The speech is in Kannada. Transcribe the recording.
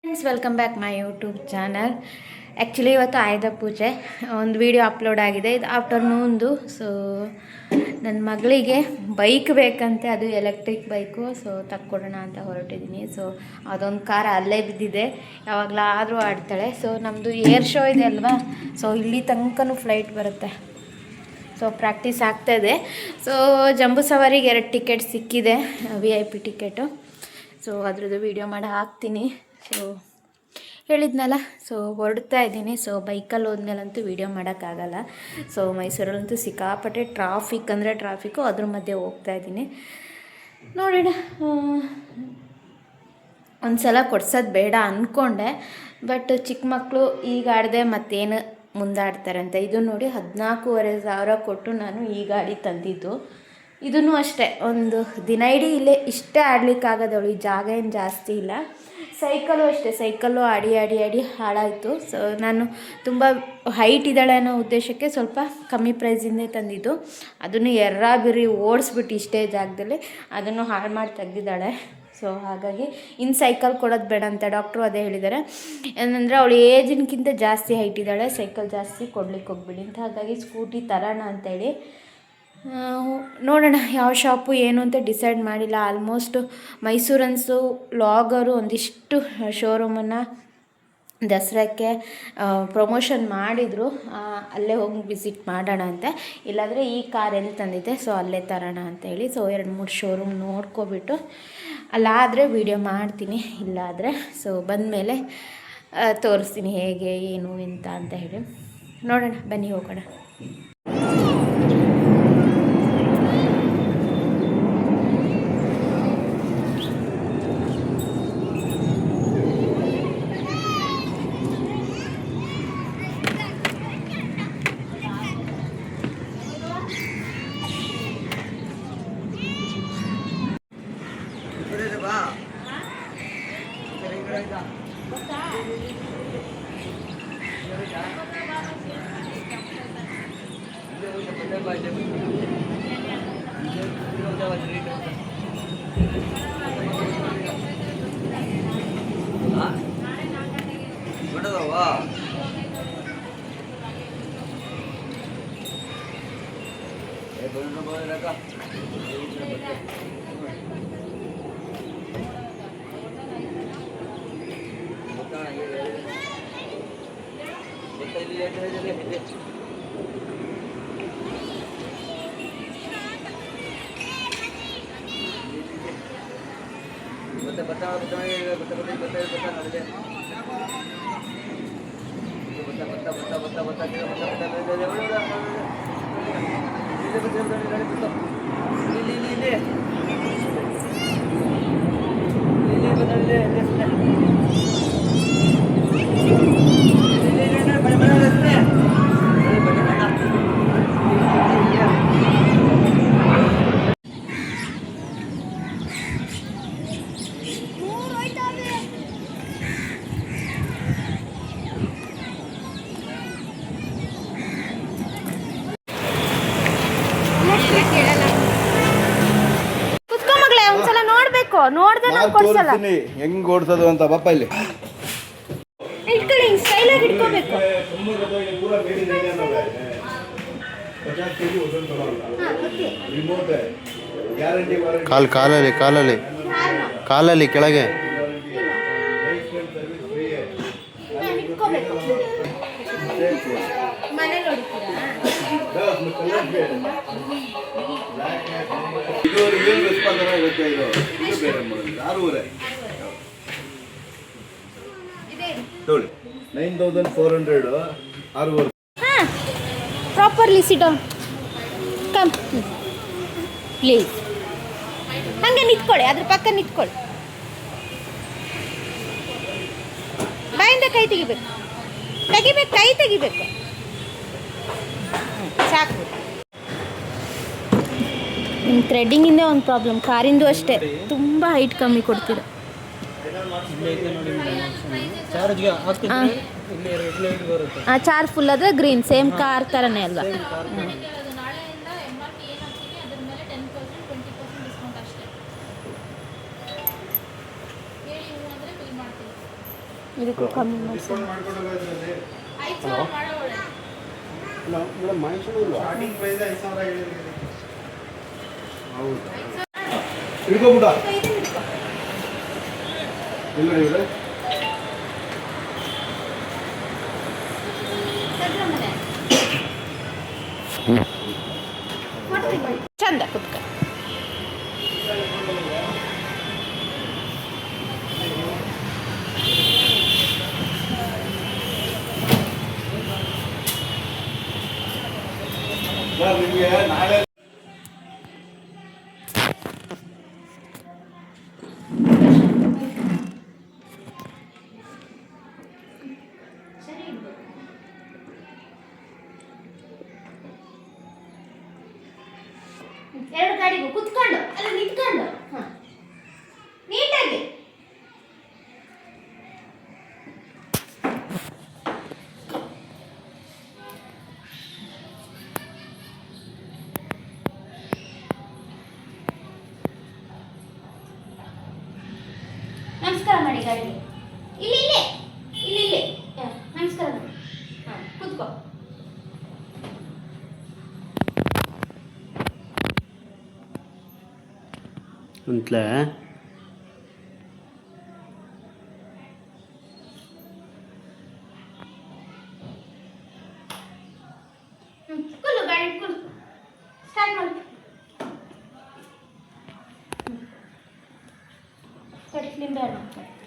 Friends, welcome back my YouTube channel. Actually ಇವತ್ತು ಆಯುಧ ಪೂಜೆ ಒಂದು ವಿಡಿಯೋ ಅಪ್ಲೋಡ್ ಆಗಿದೆ. ಇದು ಆಫ್ಟರ್ನೂನ್ದು. ಸೊ ನನ್ನ ಮಗಳಿಗೆ ಬೈಕ್ ಬೇಕಂತೆ, ಅದು ಎಲೆಕ್ಟ್ರಿಕ್ ಬೈಕು. ಸೊ ತಕ್ಕೊಡೋಣ ಅಂತ ಹೊರಟಿದ್ದೀನಿ. ಸೊ ಅದೊಂದು ಕಾರ್ ಅಲ್ಲೇ ಬಿದ್ದಿದೆ, ಯಾವಾಗಲಾದರೂ ಆಡ್ತಾಳೆ. ಸೊ ನಮ್ಮದು ಏರ್ ಶೋ ಇದೆ ಅಲ್ವಾ, ಸೊ ಇಲ್ಲಿ ತನಕನೂ ಫ್ಲೈಟ್ ಬರುತ್ತೆ. ಸೊ ಪ್ರಾಕ್ಟೀಸ್ ಆಗ್ತಾಯಿದೆ. ಸೊ ಜಂಬೂ ಸವಾರಿಗೆ 2 ಟಿಕೆಟ್ ಸಿಕ್ಕಿದೆ, VIP ಟಿಕೆಟು. ಸೊ ಅದ್ರದ್ದು ವೀಡಿಯೋ ಮಾಡಿ ಹಾಕ್ತೀನಿ. ಸೊ ಹೇಳಿದ್ನಲ್ಲ, ಸೊ ಹೊರಡ್ತಾ ಇದ್ದೀನಿ. ಸೊ ಬೈಕಲ್ಲಿ ಹೋದ್ಮೇಲಂತೂ ವೀಡಿಯೋ ಮಾಡೋಕ್ಕಾಗಲ್ಲ. ಸೊ ಮೈಸೂರಲ್ಲಂತೂ ಸಿಕ್ಕಾಪಟ್ಟೆ ಟ್ರಾಫಿಕ್ ಅಂದರೆ ಟ್ರಾಫಿಕ್ಕು, ಅದ್ರ ಮಧ್ಯೆ ಹೋಗ್ತಾ ಇದ್ದೀನಿ. ನೋಡೋಣ, ಒಂದು ಸಲ ಕೊಡ್ಸೋದು ಬೇಡ ಅಂದ್ಕೊಂಡೆ, ಬಟ್ ಚಿಕ್ಕ ಮಕ್ಕಳು ಈಗ ಆಡದೆ ಮತ್ತೇನು ಮುಂದಾಡ್ತಾರೆ ಅಂತ. ಇದು ನೋಡಿ 14,500 ಕೊಟ್ಟು ನಾನು ಈ ಗಾಡಿ ತಂದಿದ್ದು. ಇದೂ ಅಷ್ಟೇ, ಒಂದು ದಿನ ಇಡೀ ಇಲ್ಲೇ ಇಷ್ಟೇ ಆಡಲಿಕ್ಕಾಗೋದವಳು, ಈ ಜಾಗ ಏನು ಜಾಸ್ತಿ ಇಲ್ಲ. ಸೈಕಲ್ಲು ಅಷ್ಟೇ, ಸೈಕಲ್ಲು ಆಡಿ ಹಾಳಾಯಿತು. ಸೊ ನಾನು ತುಂಬ ಹೈಟ್ ಇದ್ದಾಳೆ ಅನ್ನೋ ಉದ್ದೇಶಕ್ಕೆ ಸ್ವಲ್ಪ ಕಮ್ಮಿ ಪ್ರೈಸಿಂದೇ ತಂದಿದ್ದು. ಅದನ್ನು ಬಿರಿ ಓಡಿಸ್ಬಿಟ್ಟು ಇಷ್ಟೇ ಜಾಗದಲ್ಲಿ ಅದನ್ನು ಹಾಳು ಮಾಡಿ ತೆಗ್ದಿದ್ದಾಳೆ. ಸೊ ಹಾಗಾಗಿ ಇನ್ನು ಸೈಕಲ್ ಕೊಡೋದು ಬೇಡ ಅಂತ ಡಾಕ್ಟ್ರು ಅದೇ ಹೇಳಿದ್ದಾರೆ. ಏನಂದರೆ ಅವಳು ಏಜಿನಕ್ಕಿಂತ ಜಾಸ್ತಿ ಹೈಟ್ ಇದ್ದಾಳೆ, ಸೈಕಲ್ ಜಾಸ್ತಿ ಕೊಡ್ಲಿಕ್ಕೆ ಹೋಗ್ಬಿಡಿ ಅಂತ. ಹಾಗಾಗಿ ಸ್ಕೂಟಿ ತರೋಣ ಅಂತೇಳಿ ನೋಡೋಣ. ಯಾವ ಶಾಪು ಏನು ಅಂತ ಡಿಸೈಡ್ ಮಾಡಿಲ್ಲ. ಆಲ್ಮೋಸ್ಟ್ ಮೈಸೂರನ್ಸು ಲಾಗರು ಒಂದಿಷ್ಟು ಶೋರೂಮನ್ನು ದಸರಾಕ್ಕೆ ಪ್ರಮೋಷನ್ ಮಾಡಿದರು, ಅಲ್ಲೇ ಹೋಗಿ ವಿಸಿಟ್ ಮಾಡೋಣ ಅಂತ. ಇಲ್ಲಾಂದರೆ ಈ ಕಾರ್ ಎಲ್ಲಿ ತಂದಿದ್ದೆ, ಸೊ ಅಲ್ಲೇ ತರೋಣ ಅಂತೇಳಿ. ಸೊ 2-3 ಶೋರೂಮ್ ನೋಡ್ಕೊಬಿಟ್ಟು ಅಲ್ಲಾದರೆ ವೀಡಿಯೋ ಮಾಡ್ತೀನಿ, ಇಲ್ಲಾದರೆ ಸೊ ಬಂದಮೇಲೆ ತೋರಿಸ್ತೀನಿ ಹೇಗೆ ಏನು ಅಂತ ಹೇಳಿ. ನೋಡೋಣ, ಬನ್ನಿ ಹೋಗೋಣ. ನೋಡ್ದೆ ನಾನು ಕೊಡ್ಸಲ್ಲ, ಹೆಂಗ್ ಓಡ್ಸೋದು ಅಂತ. ಪಾಪ ಇಲ್ಲಿ ಇಟ್ಕೊಳ್ಳಿ, ಸ್ಟೈಲ್ ಆಗಿ ಇಟ್ಕೋಬೇಕು. ಕಾಲಲ್ಲಿ ಕಾಲಲ್ಲಿ ಕಾಲಲ್ಲಿ ಕೆಳಗೆ properly sit down, come please. ಹಂಗೆ ನಿಂತ್ಕೊಳ್ಳಿ, ಅದ್ರ ಪಕ್ಕ ನಿಂತ್ಕೊಳ್ಳಿ. ಬಾಯಿಂದ ಕೈ ತೆಗಿಬೇಕು, ಕೈ ತೆಗಿಬೇಕು. ಸಾಕು. ನಿಮ್ಮ ಥ್ರೆಡ್ಡಿಂಗಿಂದ ಒಂದು ಪ್ರಾಬ್ಲಮ್, ಕಾರಿಂದು ಅಷ್ಟೇ, ತುಂಬ ಹೈಟ್ ಕಮ್ಮಿ ಕೊಡ್ತೀರ. ಚಾರ್ಜ್ ಫುಲ್ ಆದರೆ ಗ್ರೀನ್, ಸೇಮ್ ಕಾರ್ ಥರನೇ ಅಲ್ವಾ? ಇದಕ್ಕೂ ಕಮ್ಮಿ ಮಾಡಿಸಿ. ಹಿಡ್ಕೊಬಿಡ ಇಲ್ಲ ಇವ್ರೆ ಚಂದ ಕುತ್ಕ. ನಿಮಗೆ ನಾಳೆ ಎರಡು ಗಾಡಿಗೂ ಕುತ್ಕೊಂಡು ಅಲ್ಲ ನಿಂತ್ಕೊಂಡು ನೀಟಾಗಿ. ನಮಸ್ಕಾರ ಮಾಡಿ ಗಾಡಿಗೆ. ಇಲ್ಲಿ ಇಲ್ಲೇ ಇಲ್ಲಿ ಇಲ್ಲೇ ನಮಸ್ಕಾರ ಮಾಡಿ. ಹಾಂ ಕೂತ್ಕೋ. ಅಂತಲೇ ಕುಲ್ಲು ಗಾಡಿ ಕುಲ್ಲು ಸ್ಟಾರ್ಟ್ ಮಾಡಿ. ಸರಿ ನಿಂಬೆ ಹಣ್ಣು